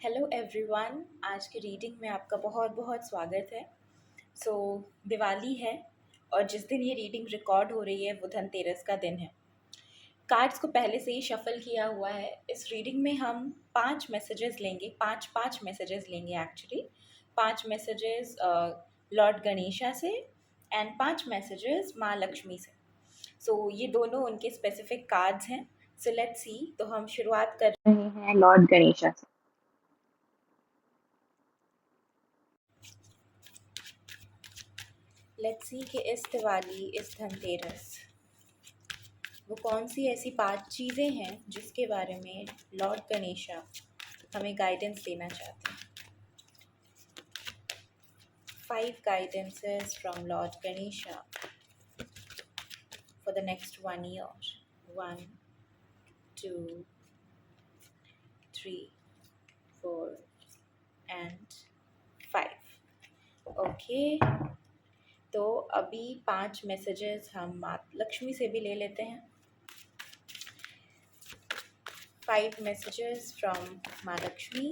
Hello everyone. आज की reading में आपका बहुत बहुत स्वागत है। सो दिवाली है और जिस दिन ये रीडिंग रिकॉर्ड हो रही है वो धनतेरस का दिन है। कार्ड्स को पहले से ही शफल किया हुआ है। इस रीडिंग में हम 5 मैसेजेस लेंगे, पांच मैसेजेस लेंगे एक्चुअली। 5 मैसेजेस लॉर्ड गणेशा से एंड 5 मैसेजेस माँ लक्ष्मी से। सो ये दोनों उनके स्पेसिफिक कार्ड्स हैं। So let's see. तो हम शुरुआत कर रहे हैं लॉर्ड गणेशा से। लेट्स सी कि इस दिवाली, इस धनतेरस, वो कौन सी ऐसी 5 चीज़ें हैं जिसके बारे में लॉर्ड गणेशा हमें गाइडेंस देना चाहते हैं। 5 guidances from Lord Ganesha for the next 1 year. 1, 2, 3, 4 and 5. Okay, तो अभी 5 मैसेजेस हम माँ लक्ष्मी से भी ले लेते हैं। 5 messages from Ma Lakshmi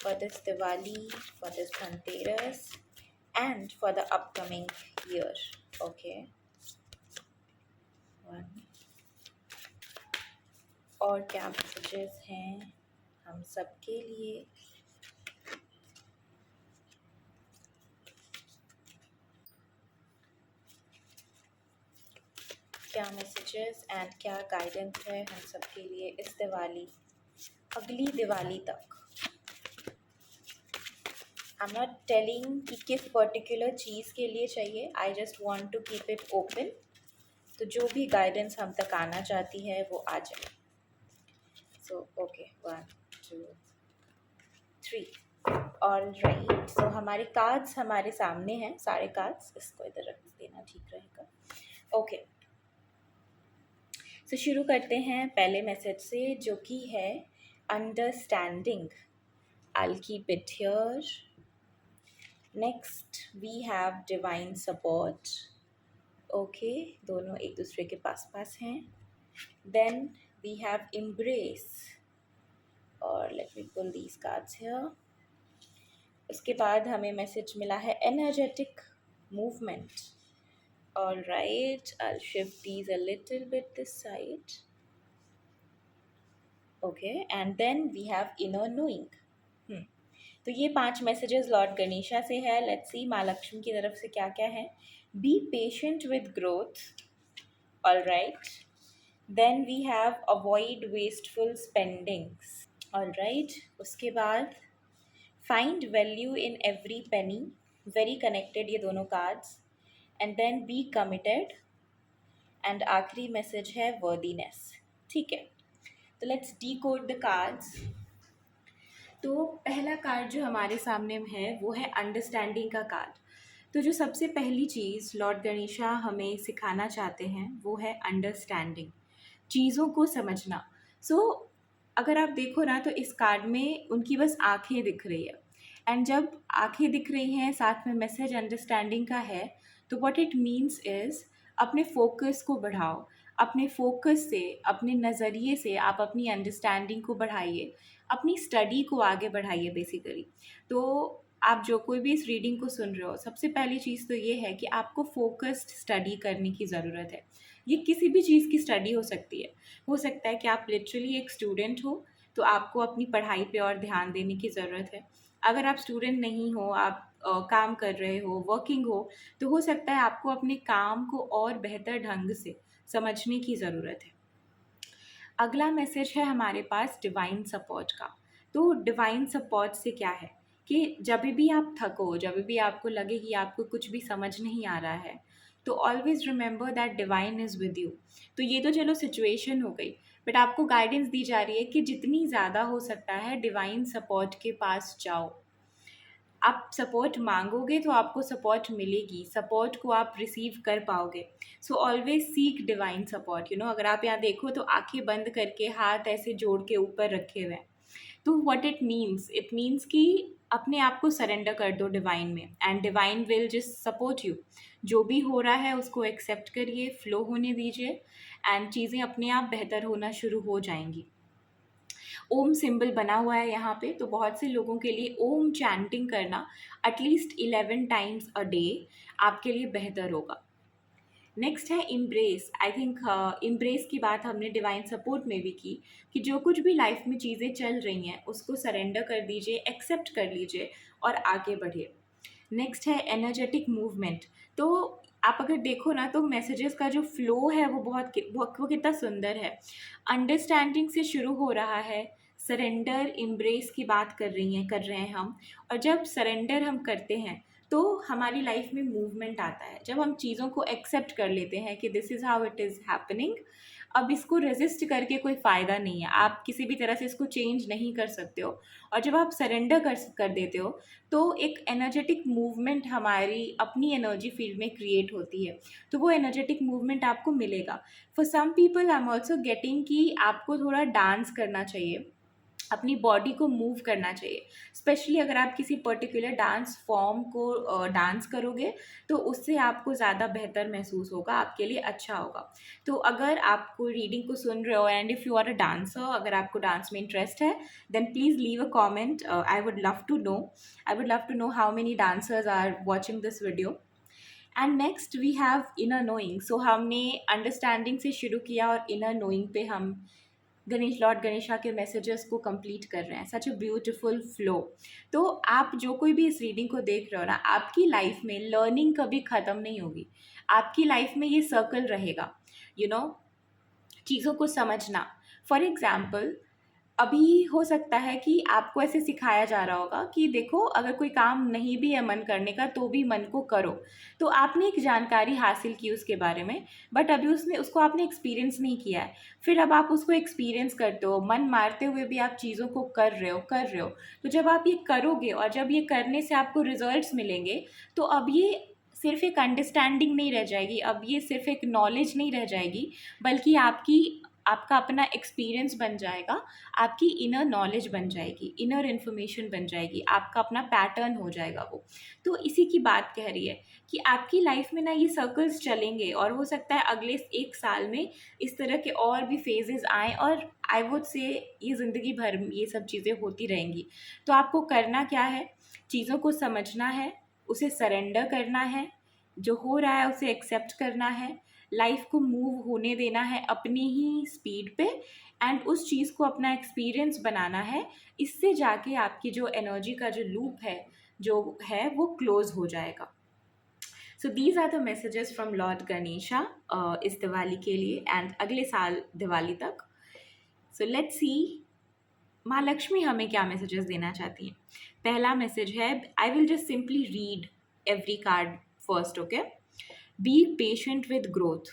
for this Diwali, for this Dhanteras, and for the upcoming year. Okay. 1. और क्या मैसेजेस हैं हम सबके लिए? क्या मैसेजेस एंड क्या गाइडेंस है हम सबके लिए इस दिवाली, अगली दिवाली तक? आई एम नॉट टेलिंग कि किस पर्टिकुलर चीज़ के लिए चाहिए, I just want to keep it open. तो जो भी गाइडेंस हम तक आना चाहती है वो आ जाए। So okay, 1, 2, 3। ऑल राइट, सो हमारे कार्ड्स हमारे सामने हैं, सारे कार्ड्स। इसको इधर रख देना ठीक रहेगा। ओके, सो शुरू करते हैं पहले मैसेज से, जो कि है understanding. I keep it here. Next we have divine support. Okay, दोनों एक दूसरे के पास पास हैं। देन वी हैव एम्ब्रेस, और let me pull these cards here. उसके बाद हमें मैसेज मिला है energetic movement. All right, I'll shift these a little bit this side. Okay, and then we have inner knowing. तो ये 5 मैसेजेस लॉर्ड गणेशा से है। लेट्स सी माँ लक्ष्मी की तरफ से क्या क्या है। Be patient with growth. All right, then we have avoid wasteful spendings. All right, उसके बाद find value in every penny. Very connected ये दोनों cards. And then be committed, and आखिरी मैसेज है वर्दीनेस। ठीक है, तो लेट्स डीकोड द कार्ड्स। तो पहला कार्ड जो हमारे सामने है वो है अंडरस्टैंडिंग का कार्ड। तो जो सबसे पहली चीज़ लॉर्ड गणेशा हमें सिखाना चाहते हैं वो है अंडरस्टैंडिंग, चीज़ों को समझना। अगर आप देखो ना तो इस कार्ड में उनकी बस आंखें दिख रही है, एंड जब आंखें दिख रही हैं साथ में मैसेज अंडरस्टैंडिंग का है, तो व्हाट इट मीन्स इज़ अपने फोकस को बढ़ाओ। अपने फोकस से, अपने नज़रिए से आप अपनी अंडरस्टैंडिंग को बढ़ाइए, अपनी स्टडी को आगे बढ़ाइए बेसिकली। तो आप जो कोई भी इस रीडिंग को सुन रहे हो, सबसे पहली चीज़ तो ये है कि आपको फोकस्ड स्टडी करने की ज़रूरत है। ये किसी भी चीज़ की स्टडी हो सकती है। हो सकता है कि आप लिटरली एक स्टूडेंट हो, तो आपको अपनी पढ़ाई पे और ध्यान देने की ज़रूरत है। अगर आप स्टूडेंट नहीं हो, आप काम कर रहे हो, वर्किंग हो, तो हो सकता है आपको अपने काम को और बेहतर ढंग से समझने की ज़रूरत है। अगला मैसेज है हमारे पास डिवाइन सपोर्ट का। तो डिवाइन सपोर्ट से क्या है कि जब भी आप थको, जब भी आपको लगे कि आपको कुछ भी समझ नहीं आ रहा है, तो always remember that divine is with you. तो ये तो चलो सिचुएशन हो गई, बट आपको गाइडेंस दी जा रही है कि जितनी ज़्यादा हो सकता है डिवाइन सपोर्ट के पास जाओ। आप सपोर्ट मांगोगे तो आपको सपोर्ट मिलेगी, सपोर्ट को आप रिसीव कर पाओगे। So always seek divine support. अगर आप यहाँ देखो तो आंखें बंद करके हाथ ऐसे जोड़ के ऊपर रखे हुए हैं। तो व्हाट इट मीन्स कि अपने आप को सरेंडर कर दो डिवाइन में, and divine will just support you. जो भी हो रहा है उसको एक्सेप्ट करिए, फ्लो होने दीजिए, एंड चीज़ें अपने आप बेहतर होना शुरू हो जाएंगी। ओम सिंबल बना हुआ है यहाँ पे, तो बहुत से लोगों के लिए ओम चैंटिंग करना एटलीस्ट 11 टाइम्स अ डे आपके लिए बेहतर होगा। नेक्स्ट है इम्ब्रेस। आई थिंक इम्ब्रेस की बात हमने डिवाइन सपोर्ट में भी की, कि जो कुछ भी लाइफ में चीज़ें चल रही हैं उसको सरेंडर कर दीजिए, एक्सेप्ट कर लीजिए और आगे बढ़िए। नेक्स्ट है एनर्जेटिक मूवमेंट। तो आप अगर देखो ना तो मैसेजेस का जो फ्लो है वो वो कितना सुंदर है। अंडरस्टैंडिंग से शुरू हो रहा है, सरेंडर इम्ब्रेस की बात कर रहे हैं हम। और जब सरेंडर हम करते हैं तो हमारी लाइफ में मूवमेंट आता है, जब हम चीज़ों को एक्सेप्ट कर लेते हैं कि this is how it is happening. अब इसको रेजिस्ट करके कोई फ़ायदा नहीं है, आप किसी भी तरह से इसको चेंज नहीं कर सकते हो। और जब आप सरेंडर कर देते हो तो एक एनर्जेटिक मूवमेंट हमारी अपनी एनर्जी फील्ड में क्रिएट होती है, तो वो एनर्जेटिक मूवमेंट आपको मिलेगा। For some people I am also getting कि आपको थोड़ा डांस करना चाहिए, अपनी बॉडी को मूव करना चाहिए। स्पेशली अगर आप किसी पर्टिकुलर डांस फॉर्म को डांस करोगे तो उससे आपको ज़्यादा बेहतर महसूस होगा, आपके लिए अच्छा होगा। तो अगर आपको रीडिंग को सुन रहे हो and if you are a dancer, अगर आपको डांस में इंटरेस्ट है, then please leave a comment. I would love to know how many dancers are watching this video. And next we have inner knowing. So हमने understanding से शुरू किया और inner knowing पे हम गणेश लॉर्ड गणेशा के मैसेजेस को कंप्लीट कर रहे हैं। सच अ ब्यूटिफुल फ्लो। तो आप जो कोई भी इस रीडिंग को देख रहे हो ना, आपकी लाइफ में लर्निंग कभी ख़त्म नहीं होगी, आपकी लाइफ में ये सर्कल रहेगा। यू नो, चीज़ों को समझना। फॉर एग्ज़ाम्पल, अभी हो सकता है कि आपको ऐसे सिखाया जा रहा होगा कि देखो, अगर कोई काम नहीं भी है मन करने का तो भी मन को करो। तो आपने एक जानकारी हासिल की उसके बारे में, बट अभी उसको आपने एक्सपीरियंस नहीं किया है। फिर अब आप उसको एक्सपीरियंस करते हो, मन मारते हुए भी आप चीज़ों को कर रहे हो। तो जब आप ये करोगे और जब ये करने से आपको रिजल्ट्स मिलेंगे, तो अब ये सिर्फ एक अंडरस्टैंडिंग नहीं रह जाएगी, अब ये सिर्फ एक नॉलेज नहीं रह जाएगी, बल्कि आपका अपना एक्सपीरियंस बन जाएगा, आपकी इनर नॉलेज बन जाएगी, इनर इन्फॉर्मेशन बन जाएगी, आपका अपना पैटर्न हो जाएगा वो। तो इसी की बात कह रही है कि आपकी लाइफ में ना ये सर्कल्स चलेंगे और हो सकता है अगले 1 साल में इस तरह के और भी फेजेस आएँ, और आई वुड से ये ज़िंदगी भर ये सब चीज़ें होती रहेंगी। तो आपको करना क्या है, चीज़ों को समझना है, उसे सरेंडर करना है, जो हो रहा है उसे एक्सेप्ट करना है, लाइफ को मूव होने देना है अपनी ही स्पीड पे, एंड उस चीज़ को अपना एक्सपीरियंस बनाना है। इससे जाके आपकी जो एनर्जी का जो लूप है जो है वो क्लोज हो जाएगा। So these are the messages from lord Ganesha इस दिवाली के लिए एंड अगले साल दिवाली तक। सो लेट्स सी माँ लक्ष्मी हमें क्या मैसेजेस देना चाहती हैं। पहला मैसेज है, I will just simply read every card first, okay. B patient with growth.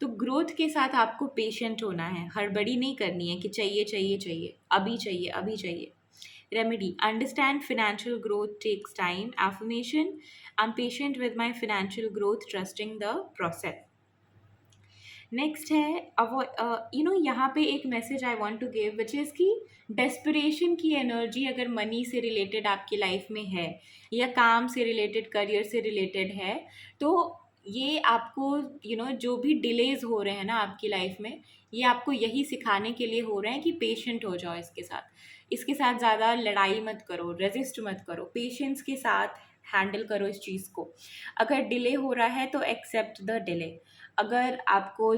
तो ग्रोथ के साथ आपको पेशेंट होना है, हड़बड़ी नहीं करनी है कि चाहिए चाहिए चाहिए, अभी चाहिए अभी चाहिए। Remedy, understand financial growth takes time. Affirmation, I'm patient with my financial growth, trusting the process. Next है, यहाँ पे एक message I want to give which is कि डेस्परेशन की एनर्जी अगर मनी से रिलेटेड आपकी लाइफ में है या काम से रिलेटेड, करियर से रिलेटेड है, तो ये आपको जो भी डिलेज हो रहे हैं ना आपकी लाइफ में, ये आपको यही सिखाने के लिए हो रहे हैं कि पेशेंट हो जाओ इसके साथ ज़्यादा लड़ाई मत करो, रेजिस्ट मत करो, पेशेंस के साथ हैंडल करो इस चीज़ को। अगर डिले हो रहा है तो एक्सेप्ट द डिले। अगर आपको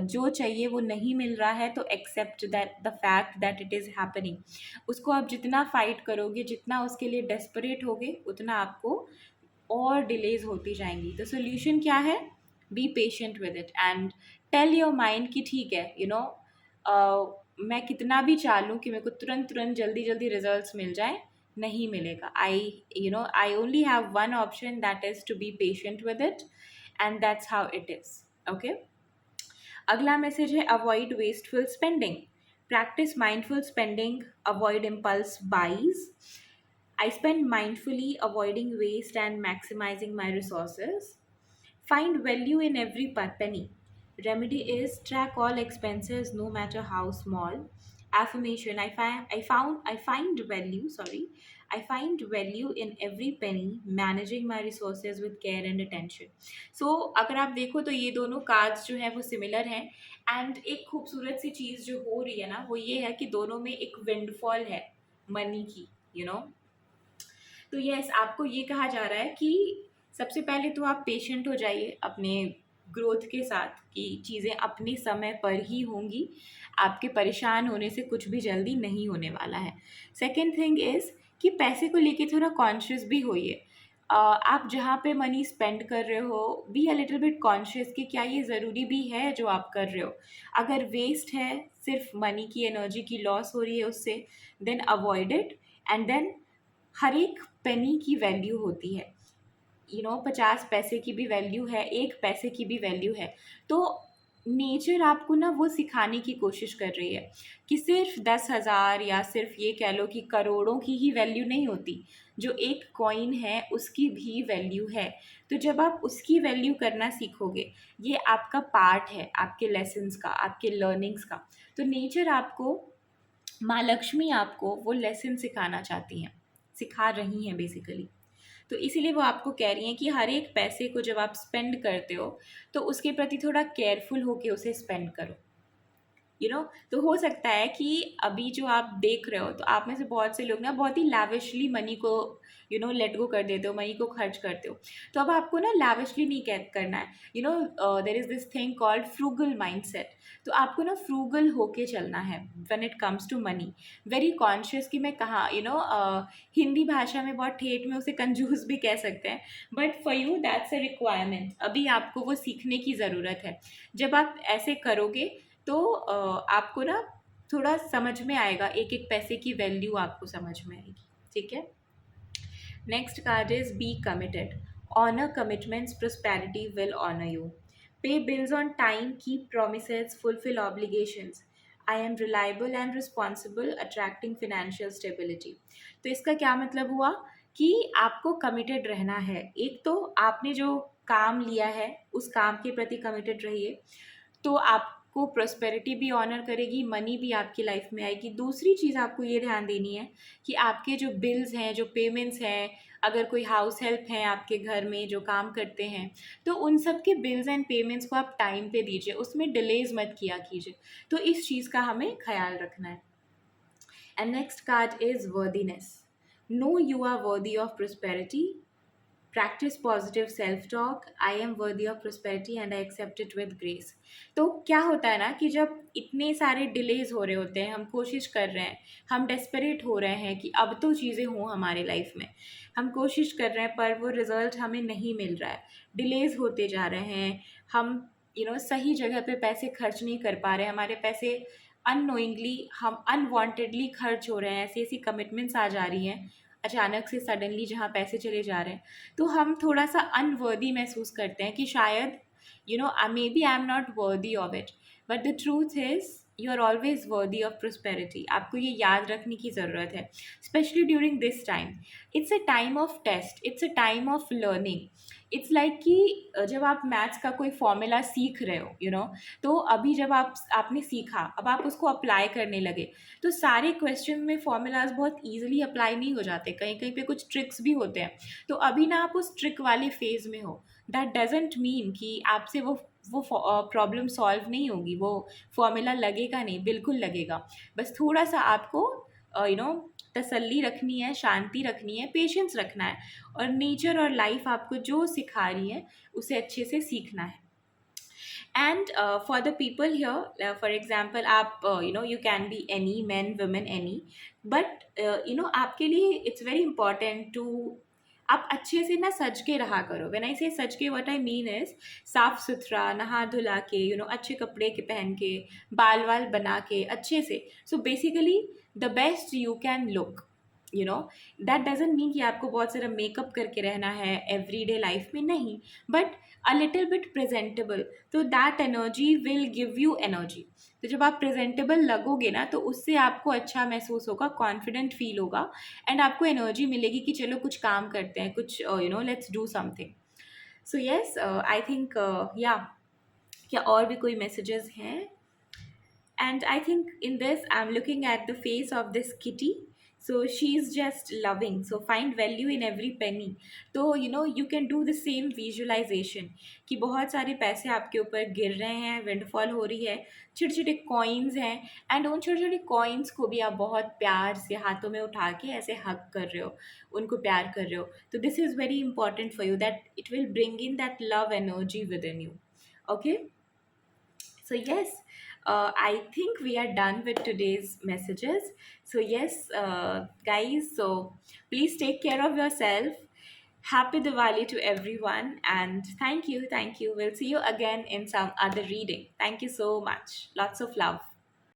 जो चाहिए वो नहीं मिल रहा है तो accept that the fact that it is happening. उसको आप जितना फाइट करोगे, जितना उसके लिए डेस्परेट होगे, उतना आपको और डिलेज होती जाएंगी। तो सोल्यूशन क्या है, be patient with it and tell your mind कि ठीक है, मैं कितना भी चालूँ कि मेरे को तुरंत तुरंत जल्दी जल्दी रिजल्ट्स मिल जाए, नहीं मिलेगा। I only have one option, that is to be patient with it and that's how it is, okay. अगला मैसेज है, avoid wasteful spending. Practice mindful spending, avoid impulse buys. I spend mindfully, avoiding waste and maximizing my resources. Find value in every penny. Remedy is track all expenses no matter how small. affirmation, I find value, sorry, I find value in every penny, managing my resources with care and attention. So अगर आप देखो तो ये दोनों cards जो हैं वो similar हैं. एंड एक खूबसूरत सी चीज़ जो हो रही है ना वो ये है कि दोनों में एक विंडफॉल है मनी की, यू नो. तो यस, आपको ये कहा जा रहा है कि सबसे पहले तो आप पेशेंट हो जाइए अपने ग्रोथ के साथ, कि चीज़ें अपने समय पर ही होंगी. आपके परेशान होने से कुछ भी जल्दी नहीं होने वाला है. सेकेंड थिंग इज़ कि पैसे को लेके थोड़ा कॉन्शियस भी होइए. आप जहाँ पे मनी स्पेंड कर रहे हो, be a little bit conscious कि क्या ये ज़रूरी भी है जो आप कर रहे हो. अगर वेस्ट है, सिर्फ मनी की एनर्जी की लॉस हो रही है उससे, then avoid it. And then हर एक पेनी की वैल्यू होती है, 50 पैसे की भी वैल्यू है, 1 पैसे की भी वैल्यू है. तो नेचर आपको ना वो सिखाने की कोशिश कर रही है कि सिर्फ 10,000 या सिर्फ ये कह लो कि करोड़ों की ही वैल्यू नहीं होती. जो एक कॉइन है उसकी भी वैल्यू है. तो जब आप उसकी वैल्यू करना सीखोगे, ये आपका पार्ट है आपके लेसन्स का, आपके लर्निंग्स का. तो नेचर आपको, माँ लक्ष्मी आपको वो लेसन सिखाना चाहती हैं, सिखा रही हैं बेसिकली. तो इसीलिए वो आपको कह रही हैं कि हर एक पैसे को जब आप स्पेंड करते हो तो उसके प्रति थोड़ा केयरफुल होके उसे स्पेंड करो. तो हो सकता है कि अभी जो आप देख रहे हो तो आप में से बहुत से लोग ना बहुत ही लैविशली मनी को लेट गो कर देते हो, मनी को खर्च करते हो. तो अब आपको ना लैविशली नहीं करना है. There is this thing called frugal mindset. तो आपको ना फ्रूगल होके चलना है when it comes to money. Very conscious कि मैं कहाँ, हिंदी भाषा में बहुत ठेठ में उसे कंजूस भी कह सकते हैं. But for you that's a requirement. अभी आपको वो सीखने की ज़रूरत है. जब आप ऐसे करोगे तो आपको ना थोड़ा समझ में आएगा, एक एक पैसे की वैल्यू आपको समझ में आएगी. ठीक है. Next card is be committed. Honour commitments, prosperity will honour you. Pay bills on time, keep promises, fulfil obligations. I am reliable and responsible, attracting financial stability. तो इसका क्या मतलब हुआ कि आपको कमिटेड रहना है. एक तो आपने जो काम लिया है उस काम के प्रति कमिटेड रहिए, तो आपको प्रोस्पेरिटी भी ऑनर करेगी, मनी भी आपकी लाइफ में आएगी. दूसरी चीज़ आपको ये ध्यान देनी है कि आपके जो बिल्स हैं, जो पेमेंट्स हैं, अगर कोई हाउस हेल्प हैं आपके घर में जो काम करते हैं, तो उन सब के बिल्स एंड पेमेंट्स को आप टाइम पे दीजिए, उसमें डिलेज मत किया कीजिए. तो इस चीज़ का हमें ख्याल रखना है. And next card is worthiness. Know you are worthy of prosperity. Practice positive self talk. I am worthy of prosperity and I accept it with grace. तो क्या होता है ना कि जब इतने सारे डिलेज हो रहे होते हैं, हम कोशिश कर रहे हैं, हम डेस्परेट हो रहे हैं कि अब तो चीज़ें हों हमारे लाइफ में, हम कोशिश कर रहे हैं पर वो रिज़ल्ट हमें नहीं मिल रहा है, डिलेज होते जा रहे हैं, हम सही जगह पे पैसे खर्च नहीं कर पा रहे हैं, हमारे पैसे अननोइंगली, हम अनवांटेडली खर्च हो रहे हैं, ऐसी ऐसी कमिटमेंट्स आ जा रही हैं अचानक से, सडनली, जहाँ पैसे चले जा रहे हैं. तो हम थोड़ा सा अनवर्दी महसूस करते हैं कि शायद maybe I am not worthy of it. But the truth is you are always worthy of prosperity. आपको ये याद रखने की ज़रूरत है, specially during this time. It's a time of test, it's a time of learning. It's like कि जब आप मैथ्स का कोई फॉर्मूला सीख रहे हो, तो अभी जब आपने सीखा, अब आप उसको अप्लाई करने लगे, तो सारे क्वेश्चन में फॉर्मूलाज बहुत ईजिली अप्लाई नहीं हो जाते, कहीं कहीं पे कुछ ट्रिक्स भी होते हैं. तो अभी ना आप उस ट्रिक वाले फेज़ में हो. दैट डजेंट मीन कि आपसे वो प्रॉब्लम सॉल्व नहीं होगी, वो फॉर्मूला लगेगा नहीं, बिल्कुल लगेगा. बस थोड़ा सा आपको तसल्ली रखनी है, शांति रखनी है, पेशेंस रखना है, और नेचर और लाइफ आपको जो सिखा रही है उसे अच्छे से सीखना है. And for the people here, for example, आप you can be any, men, women, any, but आपके लिए it's very important to आप अच्छे से ना सज के रहा करो. व्हेन आई से सज के, व्हाट आई मीन इज साफ सुथरा, नहा धुला के, अच्छे कपड़े के पहन के, बाल वाल बना के अच्छे से. So basically the best you can look. That doesn't mean कि आपको बहुत सारा मेकअप करके रहना है एवरीडे लाइफ में, नहीं, but a little bit presentable. तो that energy will give you energy. तो जब आप प्रेजेंटेबल लगोगे ना, तो उससे आपको अच्छा महसूस होगा, कॉन्फिडेंट फील होगा, एंड आपको एनर्जी मिलेगी कि चलो कुछ काम करते हैं, कुछ let's do something. So yes, I think या क्या और भी कोई मैसेजेस हैं? And I think in this, I'm looking at the face of this kitty. So she's just loving. So find value in every penny. तो you can do the same visualization कि बहुत सारे पैसे आपके ऊपर गिर रहे हैं, विंडफॉल हो रही है, छोटे छोटे कॉइन्स हैं, एंड उन छोटे छोटे कॉइन्स को भी आप बहुत प्यार से हाथों में उठा के ऐसे हक कर रहे हो, उनको प्यार कर रहे हो. तो this is very important for you, that it will bring in that love energy with in you. Okay. So yes, I think we are done with today's messages. So yes, guys, so please take care of yourself. Happy Diwali to everyone, and thank you, thank you. We'll see you again in some other reading. Thank you so much. Lots of love.